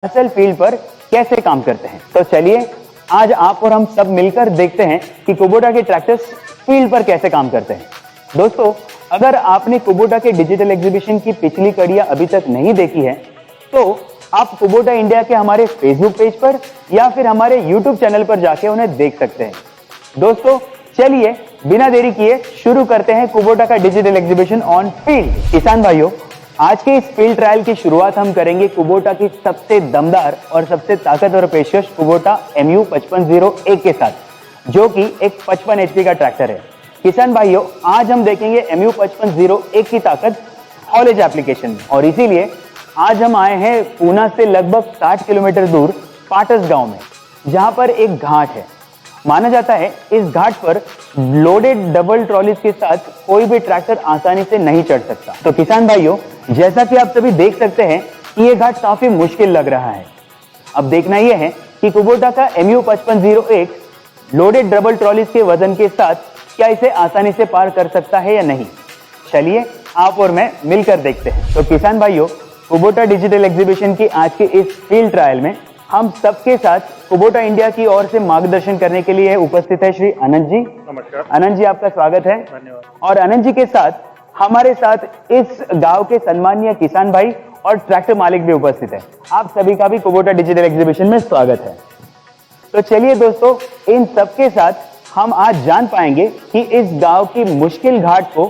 असल फील्ड पर कैसे काम करते हैं। तो चलिए आज आप और हम सब मिलकर देखते हैं कि कुबोटा के ट्रैक्टर्स फील्ड पर कैसे काम करते हैं। दोस्तों, अगर आपने कुबोटा के डिजिटल एग्जीबिशन की पिछली कड़ियां अभी तक नहीं देखी है तो आप कुबोटा इंडिया के हमारे फेसबुक पेज पर या फिर हमारे यूट्यूब चैनल पर जाके उन्हें देख सकते हैं। दोस्तों चलिए बिना देरी किए शुरू करते हैं कुबोटा का डिजिटल एग्जीबिशन ऑन फील्ड। किसान भाइयों, आज के इस फील्ड ट्रायल की शुरुआत हम करेंगे कुबोटा की सबसे दमदार और सबसे ताकतवर पेशकश कुबोटा MU 5501 के साथ, जो कि एक 55 HP का ट्रैक्टर है। किसान भाइयों, आज हम देखेंगे MU 5501 की ताकत हॉलेज एप्लीकेशन में, और इसीलिए आज हम आए हैं पूना से लगभग 60 किलोमीटर दूर पाटस गांव में, जहां पर एक घाट है। माना जाता है इस घाट पर लोडेड डबल ट्रॉलीज के साथ कोई भी ट्रैक्टर आसानी से नहीं चढ़ सकता। तो किसान भाइयों, जैसा कि आप सभी देख सकते हैं कि ये घाट काफी मुश्किल लग रहा है। अब देखना यह है कि कुबोटा का MU 5501 लोडेड डबल ट्रॉलीज के वजन के साथ क्या इसे आसानी से पार कर सकता है या नहीं। चलिए आप और मैं मिलकर देखते हैं। तो किसान भाइयों, कुबोटा डिजिटल एग्जीबिशन की आज के इस फील्ड ट्रायल में हम सबके साथ कुबोटा इंडिया की ओर से मार्गदर्शन करने के लिए उपस्थित है श्री अनंत जी। नमस्कार। अनंत जी, आपका स्वागत है। धन्यवाद। और अनंत जी के साथ हमारे साथ इस गांव के सम्मानीय किसान भाई और ट्रैक्टर मालिक भी उपस्थित है। आप सभी का भी कुबोटा डिजिटल एग्जीबिशन में स्वागत है। तो चलिए दोस्तों, इन सबके साथ हम आज जान पाएंगे कि इस गांव की मुश्किल घाट को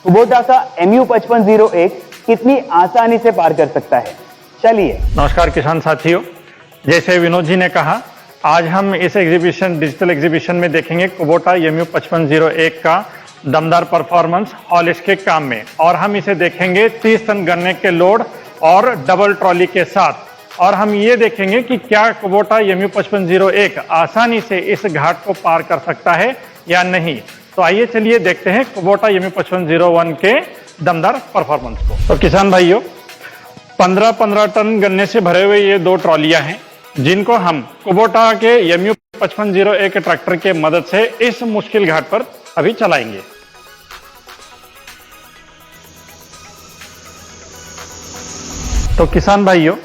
कुबोटा का MU 5501 कितनी आसानी से पार कर सकता है। चलिए। नमस्कार किसान साथियों, जैसे विनोद जी ने कहा, आज हम इस डिजिटल एग्जीबिशन में देखेंगे कुबोटा MU 5501 का दमदार परफॉर्मेंस हॉलिश के काम में, और हम इसे देखेंगे 30 टन गन्ने के लोड और डबल ट्रॉली के साथ। और हम ये देखेंगे कि क्या कुबोटा MU 5501 आसानी से इस घाट को पार कर सकता है या नहीं। तो आइए चलिए देखते हैं कुबोटा MU 5501 के दमदार परफॉर्मेंस को। तो किसान भाइयों, 15-15 टन गन्ने से भरे हुए ये दो ट्रॉलियां हैं, जिनको हम कुबोटा के MU 5501 ट्रैक्टर के मदद से इस मुश्किल घाट पर अभी चलाएंगे। तो किसान भाइयों,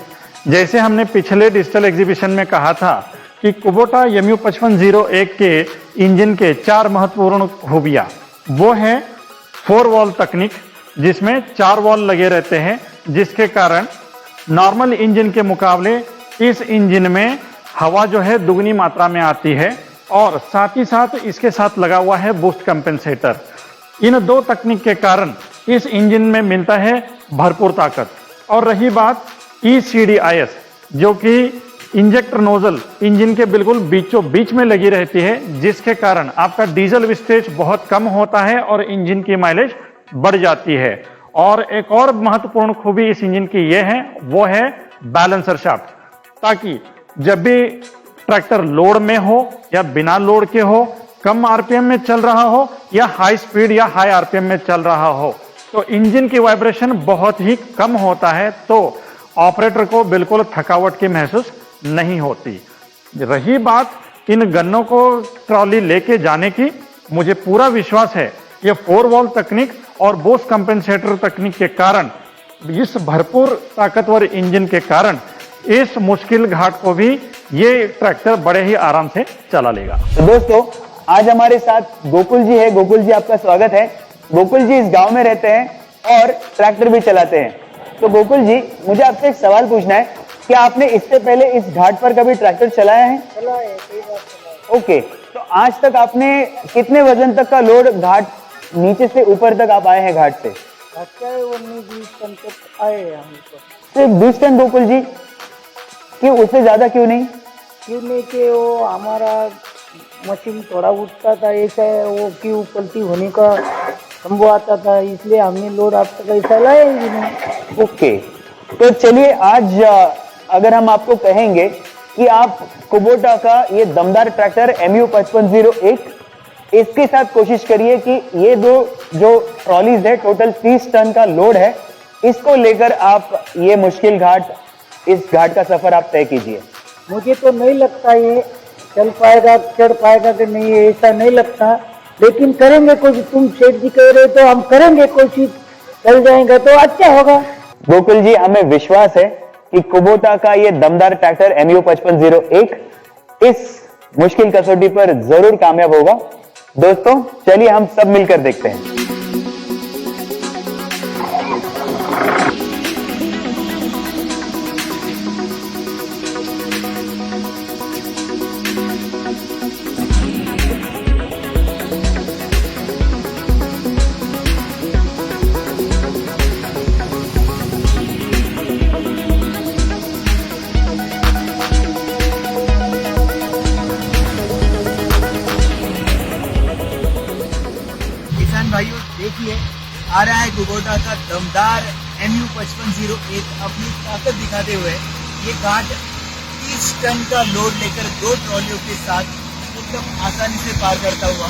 जैसे हमने पिछले डिजिटल एग्जीबिशन में कहा था कि कुबोटा MU 5501 के इंजन के 4 महत्वपूर्ण खूबियां, वो है 4 वॉल्व तकनीक, जिसमें 4 वॉल्व लगे रहते हैं, जिसके कारण नॉर्मल इंजन के मुकाबले इस इंजन में हवा जो है दुगनी मात्रा में आती है, और साथ ही साथ इसके साथ लगा हुआ है बूस्ट कंपेंसेटर। इन दो तकनीक के कारण इस इंजन में मिलता है भरपूर ताकत। और रही बात ECDIS, जो कि इंजेक्टर नोजल इंजन के बिल्कुल बीचों बीच में लगी रहती है, जिसके कारण आपका डीजल वेस्टेज बहुत कम होता है और इंजन की माइलेज बढ़ जाती है। और एक और महत्वपूर्ण खूबी इस इंजन की यह है, वो है बैलेंसर शाफ्ट, ताकि जब भी ट्रैक्टर लोड में हो या बिना लोड के हो, कम आरपीएम में चल रहा हो या हाई स्पीड या हाई आरपीएम में चल रहा हो, तो इंजन की वाइब्रेशन बहुत ही कम होता है, तो ऑपरेटर को बिल्कुल थकावट की महसूस नहीं होती। रही बात इन गन्नों को ट्रॉली लेके जाने की, मुझे पूरा विश्वास है ये 4 वॉल्व तकनीक और बूस्ट कंपेंसेटर तकनीक के कारण, इस भरपूर ताकतवर इंजन के कारण इस मुश्किल घाट को भी ये ट्रैक्टर बड़े ही आराम से चला लेगा। तो दोस्तों, आज हमारे साथ गोकुल जी है। गोकुल जी, आपका स्वागत है। गोकुल जी इस गांव में रहते हैं और ट्रैक्टर भी चलाते हैं। तो गोकुल जी, मुझे आपसे एक सवाल पूछना है, क्या आपने इससे पहले इस घाट पर कभी ट्रैक्टर चलाया है? चलाया है, कई बार चलाया। ओके, तो आज तक आपने कितने वजन तक का लोड घाट नीचे से ऊपर तक आप आए हैं घाट से? अच्छा है, 19-20 टन तक आए हैं हम तो। सिर्फ 20 टन गोकुल जी? क्यों, उससे ज्यादा क्यों नहीं? क्यों नहीं कि वो हमारा मशीन थोड़ा उठता था, ऐसा है वो क्यों पलटी होने का संभव आता था, इसलिए हमने लोड आप तक ऐसा लाया ही नहीं। ओके, तो चलिए आज अगर हम आपको कहेंगे कि आप कुबोटा का ये दमदार ट्रैक्टर MU 5501, इसके साथ कोशिश करिए कि ये दो जो ट्रॉलीज है, टोटल 30 टन का लोड है, इसको लेकर आप ये मुश्किल घाट, इस घाट का सफर आप तय कीजिए। मुझे तो नहीं लगता ये चल पाएगा, चढ़ पाएगा कि नहीं, ऐसा नहीं लगता, लेकिन करेंगे कोशिश। तुम सेठ जी कह रहे तो हम करेंगे कोशिश, चल जाएंगे तो अच्छा होगा। गोकुल जी, हमें विश्वास है कि कुबोटा का ये दमदार ट्रैक्टर MU 5501 इस मुश्किल कसौटी पर जरूर कामयाब होगा। दोस्तों चलिए हम सब मिलकर देखते हैं। किसान भाइयों देखिए, आ रहा है कुबोटा का दमदार MU 5501 अपनी ताकत दिखाते हुए। ये घाट 30 टन का लोड लेकर 2 ट्रॉलियों के साथ एकदम आसानी से पार करता हुआ।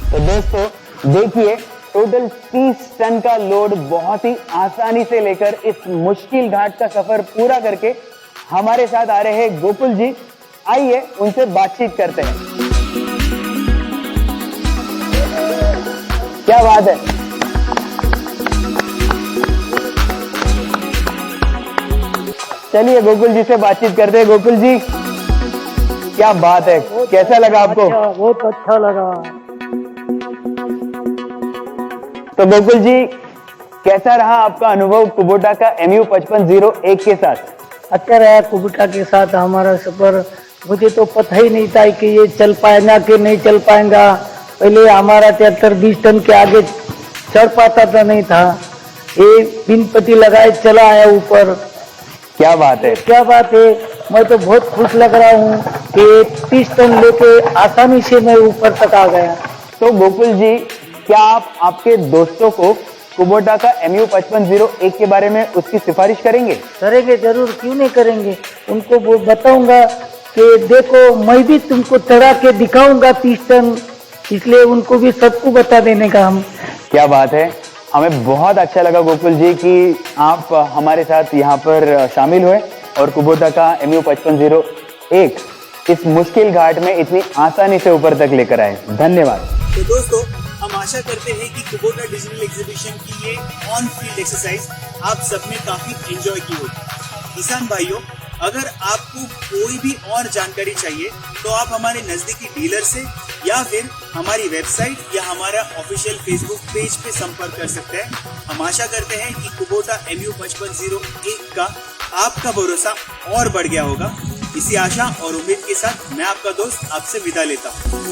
तो दोस्तों देखिए, टोटल 30 टन का लोड बहुत ही आसानी से लेकर इस मुश्किल घाट का सफर पूरा करके हमारे साथ आ रहे हैं गोकुल जी। आइए उनसे बातचीत करते हैं। क्या बात है, चलिए गोकुल जी से बातचीत करते हैं। गोकुल जी क्या बात है, कैसा लगा आपको? बहुत अच्छा लगा। तो गोकुल जी कैसा रहा आपका अनुभव कुबोटा का MU 5501 के साथ? अच्छा रहा कुबोटा के साथ हमारा सफर। मुझे तो पता ही नहीं था कि ये चल पाएगा कि नहीं चल पाएगा। पहले हमारा ट्रैक्टर 20 टन के आगे चढ़ पाता था नहीं था। ये बिन पट्टी लगाए चला आया ऊपर। क्या बात है, क्या बात है, मैं तो बहुत खुश लग रहा हूँ कि 30 टन लेके आसानी से मैं ऊपर तक आ गया। तो गोकुल जी क्या आप आपके दोस्तों को कुबोटा का MU 5501 के बारे में उसकी सिफारिश करेंगे? करेंगे जरूर, क्यों नहीं करेंगे। उनको वो बताऊंगा कि देखो मैं भी तुमको चढ़ा के दिखाऊंगा 30 टन, इसलिए उनको भी सबको बता देने का हम। क्या बात है, हमें बहुत अच्छा लगा गोकुल जी कि आप हमारे साथ यहाँ पर शामिल हुए और कुबोटा का MU 5501 इस मुश्किल घाट में इतनी आसानी से ऊपर तक लेकर आए। धन्यवाद। तो दोस्तों हम आशा करते हैं कि कुबोटा डिजिटल एग्जीबिशन की ये ऑन फील्ड एक्सरसाइज आप सबने काफी एंजॉय की होगी। किसान भाइयों, अगर आपको कोई भी और जानकारी चाहिए तो आप हमारे नजदीकी डीलर से या फिर हमारी वेबसाइट या हमारा ऑफिशियल फेसबुक पेज पे संपर्क कर सकते हैं। हम आशा करते हैं कि कुबोटा MU 5501 का आपका भरोसा और बढ़ गया होगा। इसी आशा और उम्मीद के साथ मैं आपका दोस्त आपसे विदा लेता हूँ।